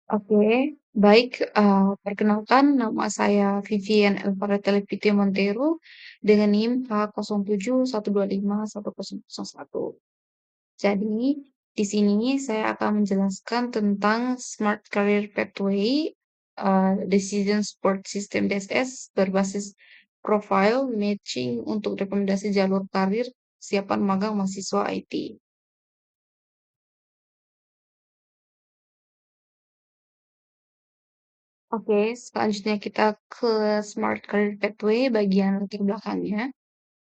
Oke, baik, perkenalkan nama saya Vivian Elvareta Leviti Montero dengan NIM K0712510001. Jadi, di sini saya akan menjelaskan tentang Smart Career Pathway, Decision Support System DSS berbasis profile matching untuk rekomendasi jalur karir siapan magang mahasiswa IT. Oke, selanjutnya kita ke Smart Career Pathway bagian latar belakangnya.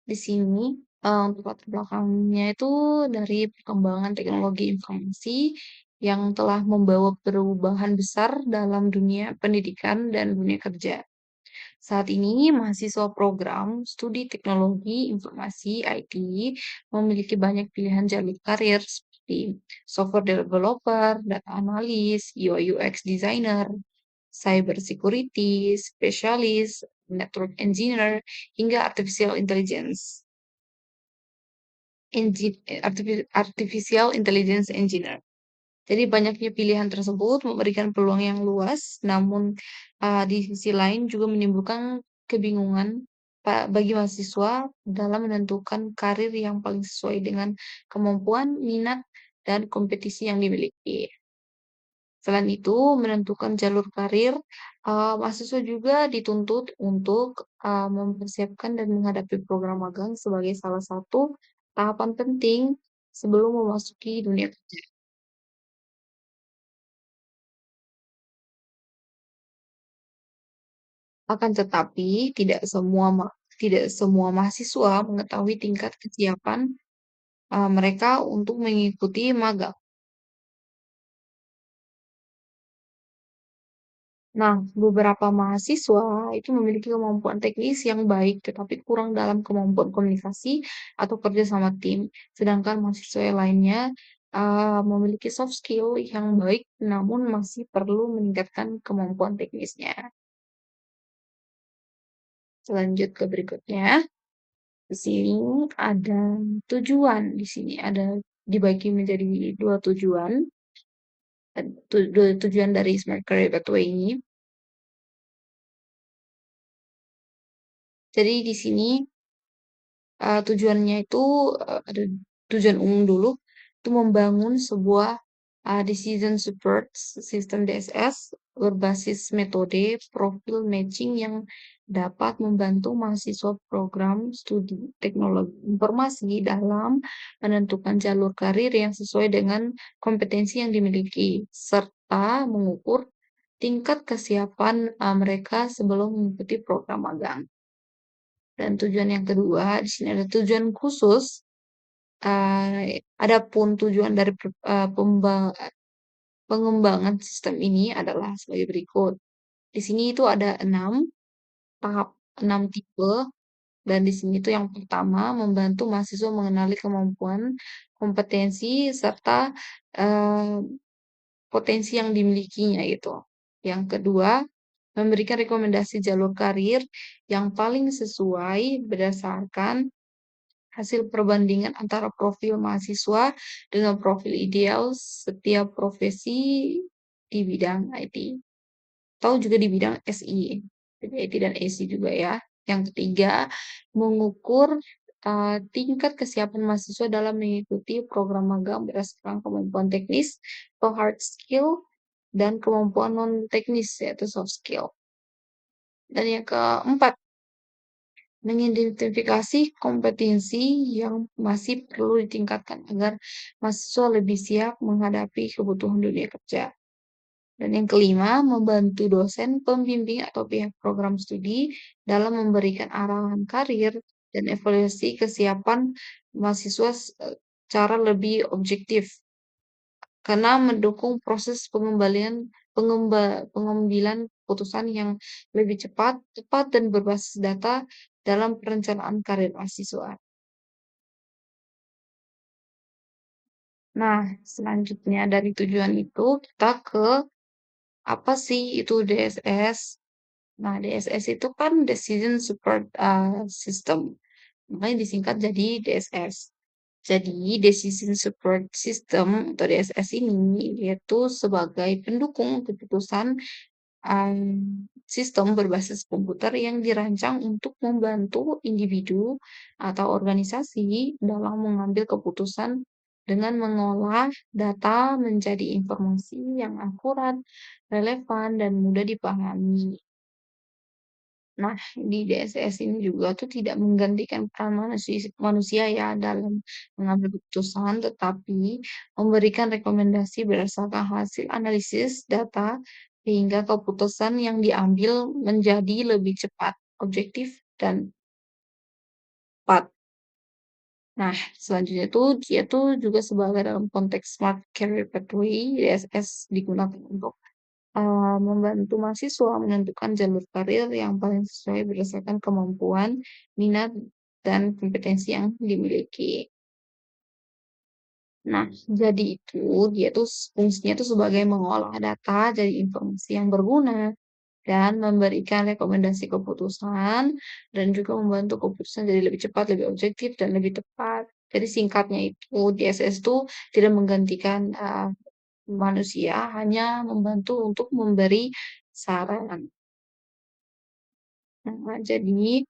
Di sini untuk latar belakangnya itu dari perkembangan teknologi informasi yang telah membawa perubahan besar dalam dunia pendidikan dan dunia kerja. Saat ini, mahasiswa program studi teknologi informasi IT memiliki banyak pilihan jalur karir seperti software developer, data analis, UI UX designer, cyber security, spesialis, network engineer, hingga artificial intelligence. Artificial Intelligence Engineer. Jadi banyaknya pilihan tersebut memberikan peluang yang luas, namun di sisi lain juga menimbulkan kebingungan bagi mahasiswa dalam menentukan karir yang paling sesuai dengan kemampuan, minat, dan kompetisi yang dimiliki. Selain itu, menentukan jalur karir, mahasiswa juga dituntut untuk mempersiapkan dan menghadapi program magang sebagai salah satu tahapan penting sebelum memasuki dunia kerja. Akan tetapi, tidak semua mahasiswa mengetahui tingkat kesiapan mereka untuk mengikuti magang. Nah, beberapa mahasiswa itu memiliki kemampuan teknis yang baik, tetapi kurang dalam kemampuan komunikasi atau kerja sama tim. Sedangkan mahasiswa yang lainnya memiliki soft skill yang baik, namun masih perlu meningkatkan kemampuan teknisnya. Lanjut ke berikutnya. Di sini ada tujuan. Di sini ada dibagi menjadi dua tujuan. Dua tujuan dari Smart Career Pathway ini. Jadi di sini tujuannya itu ada tujuan umum dulu, itu membangun sebuah decision support system DSS berbasis metode profil matching yang dapat membantu mahasiswa program studi teknologi informasi dalam menentukan jalur karir yang sesuai dengan kompetensi yang dimiliki, serta mengukur tingkat kesiapan mereka sebelum mengikuti program magang. Dan tujuan yang kedua, di sini ada tujuan khusus. Adapun tujuan dari pengembangan sistem ini adalah sebagai berikut. Di sini itu ada 6 tahap, 6 tipe. Dan di sini itu yang pertama, membantu mahasiswa mengenali kemampuan, kompetensi, serta eh, potensi yang dimilikinya gitu. Yang kedua, memberikan rekomendasi jalur karir yang paling sesuai berdasarkan hasil perbandingan antara profil mahasiswa dengan profil ideal setiap profesi di bidang IT. Atau juga di bidang SI. Jadi IT dan SI juga ya. Yang ketiga, mengukur tingkat kesiapan mahasiswa dalam mengikuti program magang berdasarkan kemampuan teknis atau hard skill dan kemampuan non teknis yaitu soft skill. Dan yang keempat, mengidentifikasi kompetensi yang masih perlu ditingkatkan agar mahasiswa lebih siap menghadapi kebutuhan dunia kerja. Dan yang kelima, membantu dosen, pembimbing, atau pihak program studi dalam memberikan arahan karir dan evaluasi kesiapan mahasiswa secara lebih objektif karena mendukung proses pengambilan keputusan yang lebih cepat, tepat, dan berbasis data dalam perencanaan karir mahasiswa. Nah, selanjutnya dari tujuan itu kita ke apa sih itu DSS? Nah, DSS itu kan Decision Support System. Makanya disingkat jadi DSS. Jadi, Decision Support System atau DSS ini yaitu sebagai pendukung keputusan sistem berbasis komputer yang dirancang untuk membantu individu atau organisasi dalam mengambil keputusan dengan mengolah data menjadi informasi yang akurat, relevan, dan mudah dipahami. Nah, di DSS ini juga tuh tidak menggantikan peran manusia ya dalam mengambil keputusan, tetapi memberikan rekomendasi berdasarkan hasil analisis data sehingga keputusan yang diambil menjadi lebih cepat, objektif, dan tepat. Nah, selanjutnya tuh dia tuh juga sebagai dalam konteks Smart Career Pathway, DSS digunakan untuk membantu mahasiswa menentukan jalur karir yang paling sesuai berdasarkan kemampuan, minat, dan kompetensi yang dimiliki. Nah, jadi itu dia tuh fungsinya tuh sebagai mengolah data jadi informasi yang berguna dan memberikan rekomendasi keputusan dan juga membantu keputusan jadi lebih cepat, lebih objektif, dan lebih tepat. Jadi singkatnya itu DSS itu tidak menggantikan manusia, hanya membantu untuk memberi saran. Nah, jadi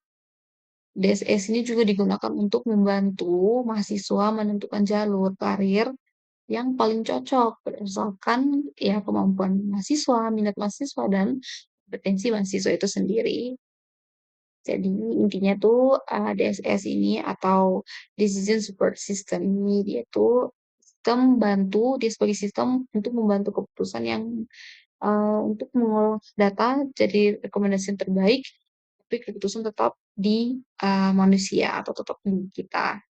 DSS ini juga digunakan untuk membantu mahasiswa menentukan jalur karir yang paling cocok berdasarkan ya kemampuan mahasiswa, minat mahasiswa, dan kompetensi mahasiswa itu sendiri. Jadi intinya tuh DSS ini atau Decision Support System ini dia tuh sistem bantu dia sebagai sistem untuk membantu keputusan yang untuk mengolah data jadi rekomendasi yang terbaik, tapi keputusan tetap di manusia atau tetap di kita.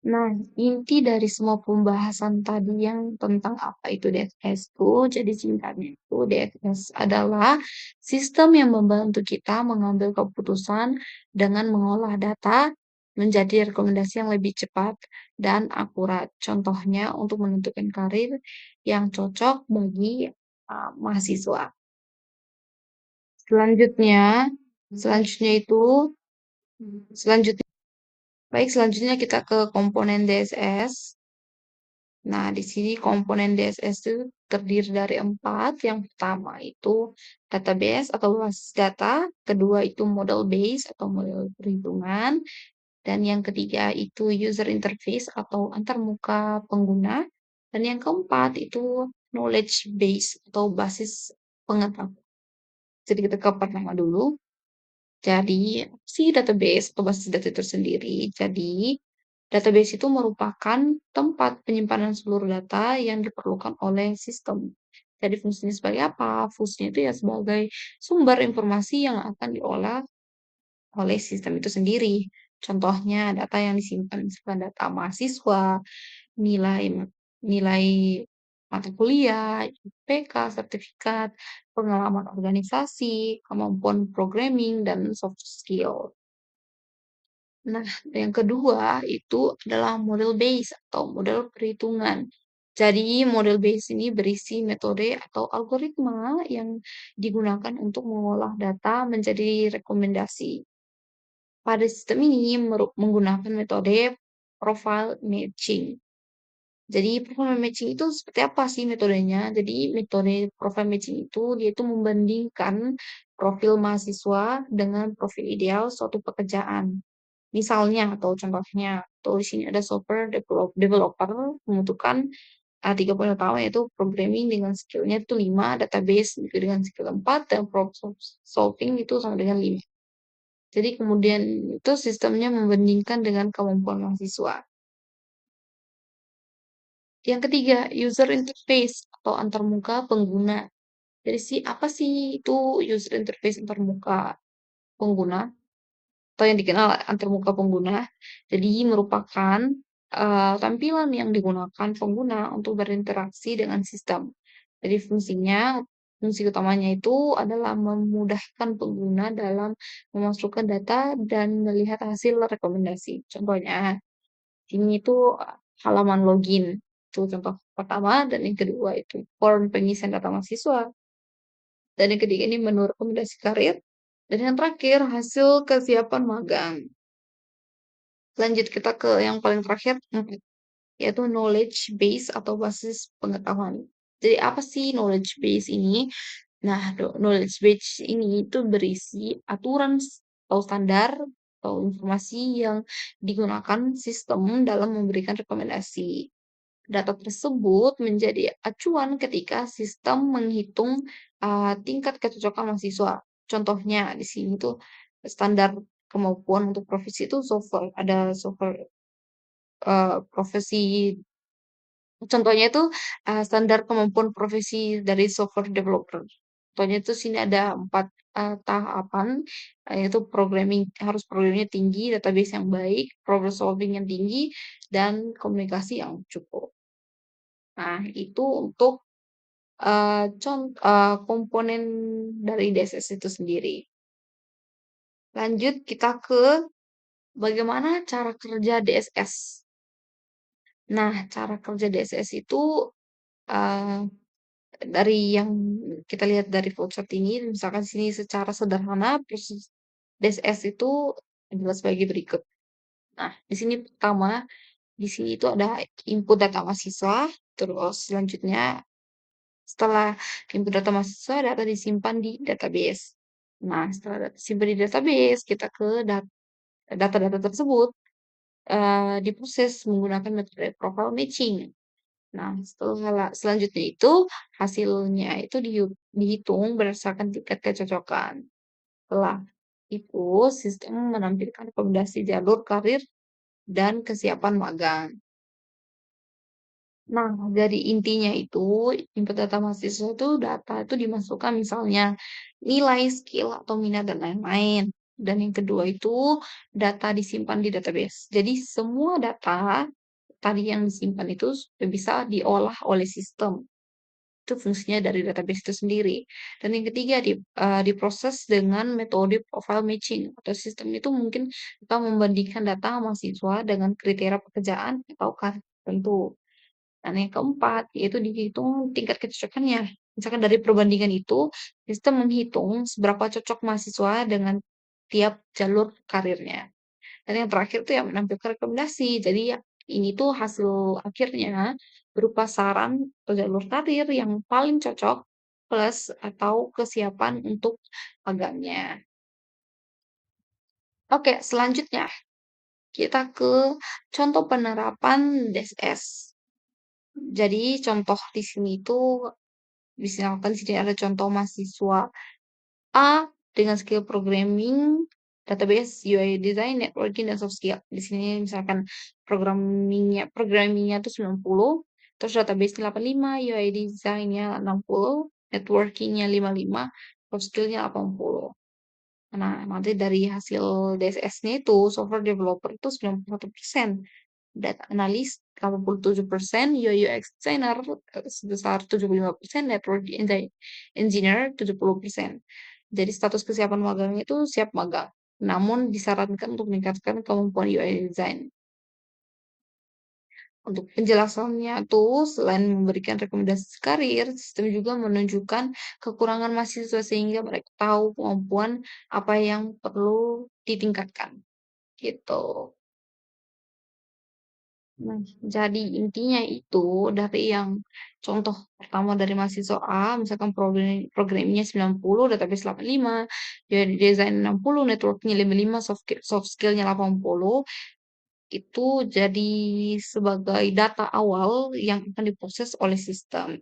Nah, inti dari semua pembahasan tadi yang tentang apa itu DFS itu, jadi singkatnya itu DFS adalah sistem yang membantu kita mengambil keputusan dengan mengolah data menjadi rekomendasi yang lebih cepat dan akurat. Contohnya untuk menentukan karir yang cocok bagi mahasiswa. Selanjutnya, selanjutnya itu, selanjutnya, baik selanjutnya kita ke komponen DSS. Nah, di sini komponen DSS itu terdiri dari 4. Yang pertama itu database atau basis data, kedua itu model base atau model perhitungan, dan yang ketiga itu user interface atau antarmuka pengguna, dan yang keempat itu knowledge base atau basis pengetahuan. Jadi kita ke pertama dulu. Jadi, si database atau basis data itu sendiri. Jadi, database itu merupakan tempat penyimpanan seluruh data yang diperlukan oleh sistem. Jadi, fungsinya sebagai apa? Fungsinya itu ya sebagai sumber informasi yang akan diolah oleh sistem itu sendiri. Contohnya, data yang disimpan misalkan data mahasiswa, nilai nilai mata kuliah, IPK, sertifikat, pengalaman organisasi, kemampuan programming, dan soft skill. Nah, yang kedua itu adalah model base atau model perhitungan. Jadi, model base ini berisi metode atau algoritma yang digunakan untuk mengolah data menjadi rekomendasi. Pada sistem ini menggunakan metode profile matching. Jadi profile matching itu seperti apa sih metodenya? Jadi metode profile matching itu dia itu membandingkan profil mahasiswa dengan profil ideal suatu pekerjaan. Misalnya atau contohnya, atau di sini ada software developer membutuhkan 3 poin utama yaitu programming dengan skillnya itu 5, database juga dengan skill 4, dan problem solving itu sama dengan 5. Jadi kemudian itu sistemnya membandingkan dengan kemampuan mahasiswa. Yang ketiga, user interface atau antarmuka pengguna. Jadi apa sih itu user interface antarmuka pengguna atau yang dikenal antarmuka pengguna? Jadi merupakan tampilan yang digunakan pengguna untuk berinteraksi dengan sistem. Jadi fungsi utamanya itu adalah memudahkan pengguna dalam memasukkan data dan melihat hasil rekomendasi. Contohnya, ini itu halaman login. Itu contoh pertama, dan yang kedua itu form pengisian data mahasiswa. Dan yang ketiga ini menu rekomendasi karir. Dan yang terakhir hasil kesiapan magang. Lanjut kita ke yang paling terakhir, yaitu knowledge base atau basis pengetahuan. Jadi apa sih knowledge base ini? Nah, knowledge base ini itu berisi aturan atau standar atau informasi yang digunakan sistem dalam memberikan rekomendasi. Data tersebut menjadi acuan ketika sistem menghitung tingkat kecocokan mahasiswa. Contohnya di sini tuh standar kemampuan untuk profesi itu software, ada software profesi. Contohnya itu standar kemampuan profesi dari software developer. Contohnya itu sini ada 4 tahapan, yaitu harus programming tinggi, database yang baik, problem solving yang tinggi, dan komunikasi yang cukup. Nah, itu untuk komponen dari DSS itu sendiri. Lanjut kita ke bagaimana cara kerja DSS. Nah, cara kerja DSS itu uh, dari yang kita lihat dari flowchart ini, misalkan sini secara sederhana proses DSS itu adalah sebagai berikut. Nah, di sini pertama, di sini itu ada input data mahasiswa, terus selanjutnya setelah input data mahasiswa, data disimpan di database. Nah, setelah data disimpan di database, kita ke data-data tersebut diproses menggunakan metode profile matching. Nah, selanjutnya itu hasilnya itu dihitung berdasarkan tingkat kecocokan. Setelah itu, sistem menampilkan rekomendasi jalur karir dan kesiapan magang. Nah, dari intinya itu, input data mahasiswa itu data itu dimasukkan misalnya nilai, skill, atau minat, dan lain-lain. Dan yang kedua itu data disimpan di database. Jadi semua data tadi yang disimpan itu sudah bisa diolah oleh sistem. Itu fungsinya dari database itu sendiri. Dan yang ketiga diproses dengan metode profile matching atau sistem itu mungkin kita membandingkan data mahasiswa dengan kriteria pekerjaan atau karir tertentu. Dan yang keempat, yaitu dihitung tingkat kecocokannya. Misalkan dari perbandingan itu, sistem menghitung seberapa cocok mahasiswa dengan tiap jalur karirnya. Dan yang terakhir tuh yang menampilkan rekomendasi. Jadi ini tuh hasil akhirnya berupa saran atau jalur karir yang paling cocok plus atau kesiapan untuk magangnya. Oke, selanjutnya kita ke contoh penerapan DSS. Jadi contoh di sini tuh misalkan di sini ada contoh mahasiswa A dengan skill programming, database, UI design, networking, dan soft skill. Di sini misalkan programmingnya tuh 90, terus database 85, UI design-nya 60, networking-nya 55, soft skill-nya 80. Nah, nanti dari hasil DSS-nya itu software developer itu 91%, data analis 87%, UI UX designer sebesar 75%, network engineer 70%. Jadi status kesiapan magangnya itu siap magang. Namun disarankan untuk meningkatkan kemampuan UI design. Untuk penjelasannya tuh selain memberikan rekomendasi karir, sistem juga menunjukkan kekurangan mahasiswa sehingga mereka tahu kemampuan apa yang perlu ditingkatkan. Gitu. Nah, jadi intinya itu dari yang contoh pertama dari mahasiswa A, misalkan programmingnya 90, database 85, jadi desain 60, networknya 55, soft skillnya 80, itu jadi sebagai data awal yang akan diproses oleh sistem.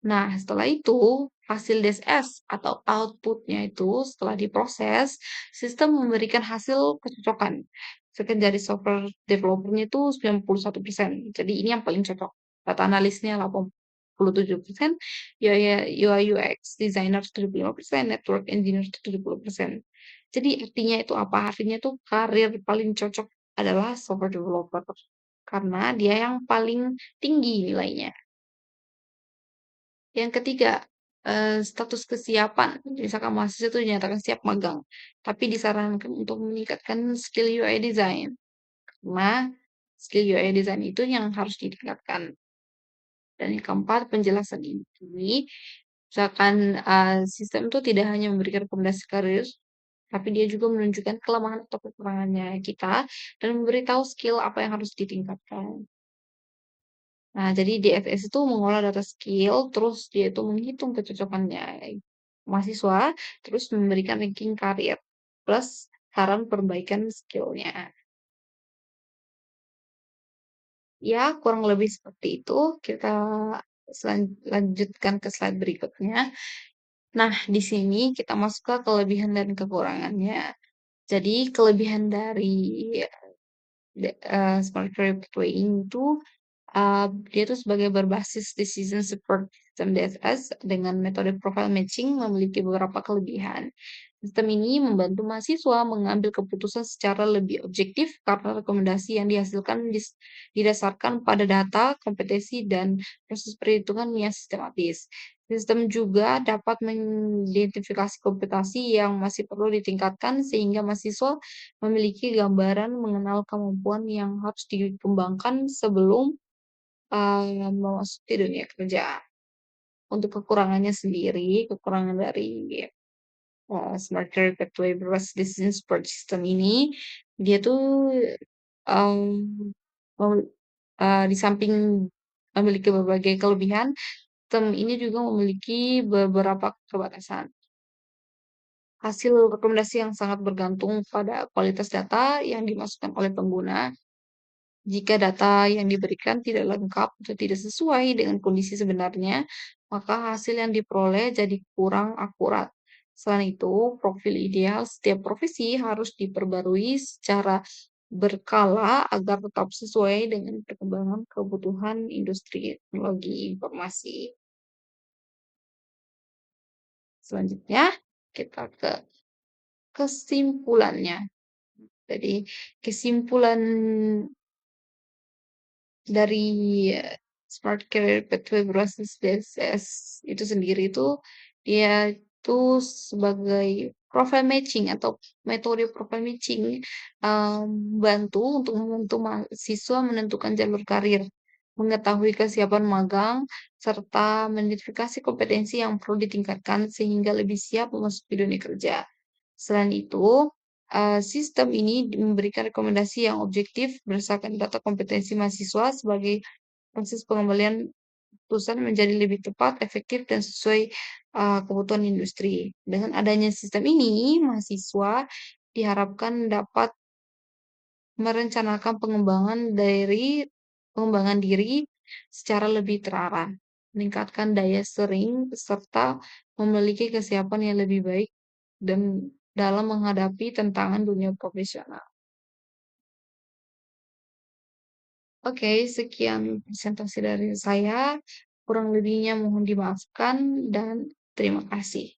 Nah, setelah itu, hasil DSS atau outputnya itu setelah diproses, sistem memberikan hasil kecocokan. Misalkan dari software developernya itu 91%. Jadi ini yang paling cocok. Data analisnya 87%, UI UX designer 75%, network engineer 70%. Jadi artinya itu apa? Artinya itu karir paling cocok adalah software developer. Karena dia yang paling tinggi nilainya. Yang ketiga, status kesiapan. Misalkan mahasiswa itu dinyatakan siap magang, tapi disarankan untuk meningkatkan skill UI design. Karena skill UI design itu yang harus ditingkatkan. Dan yang keempat, penjelasan ini, misalkan sistem itu tidak hanya memberikan rekomendasi karir, tapi dia juga menunjukkan kelemahan atau kekurangannya kita dan memberitahu skill apa yang harus ditingkatkan. Nah, jadi DFS itu mengolah data skill, terus dia itu menghitung kecocokannya mahasiswa, terus memberikan ranking karir, plus saran perbaikan skillnya. Ya, kurang lebih seperti itu. Kita lanjutkan ke slide berikutnya. Nah, di sini kita masuk ke kelebihan dan kekurangannya. Jadi, kelebihan dari Smart Career Pathway itu dia tuh sebagai berbasis decision support system DSS dengan metode profile matching memiliki beberapa kelebihan. Sistem ini membantu mahasiswa mengambil keputusan secara lebih objektif karena rekomendasi yang dihasilkan didasarkan pada data, kompetensi, dan proses perhitungan yang sistematis. Sistem juga dapat mengidentifikasi kompetensi yang masih perlu ditingkatkan sehingga mahasiswa memiliki gambaran mengenal kemampuan yang harus dikembangkan sebelum memasuki dunia kerja. Untuk kekurangannya sendiri, kekurangan dari, Smart Career Pathway berbasis Decision Support System ini, dia tuh, mmm, mem di samping memiliki berbagai kelebihan, sistem ini juga memiliki beberapa keterbatasan. Hasil rekomendasi yang sangat bergantung pada kualitas data yang dimasukkan oleh pengguna. Jika data yang diberikan tidak lengkap atau tidak sesuai dengan kondisi sebenarnya, maka hasil yang diperoleh jadi kurang akurat. Selain itu, profil ideal setiap profesi harus diperbarui secara berkala agar tetap sesuai dengan perkembangan kebutuhan industri teknologi informasi. Selanjutnya, kita ke kesimpulannya. Jadi, kesimpulan dari Smart Career Pathway berbasis DSS itu sendiri itu dia itu sebagai profile matching atau metode profile matching membantu untuk membantu mahasiswa menentukan jalur karir, mengetahui kesiapan magang, serta mengidentifikasi kompetensi yang perlu ditingkatkan sehingga lebih siap memasuki dunia kerja. Selain itu, sistem ini memberikan rekomendasi yang objektif berdasarkan data kompetensi mahasiswa sebagai proses pengembalian keputusan menjadi lebih tepat, efektif, dan sesuai kebutuhan industri. Dengan adanya sistem ini, mahasiswa diharapkan dapat merencanakan pengembangan diri secara lebih terarah, meningkatkan daya saing, serta memiliki kesiapan yang lebih baik dan dalam menghadapi tantangan dunia profesional. Oke, sekian presentasi dari saya. Kurang lebihnya mohon dimaafkan dan terima kasih.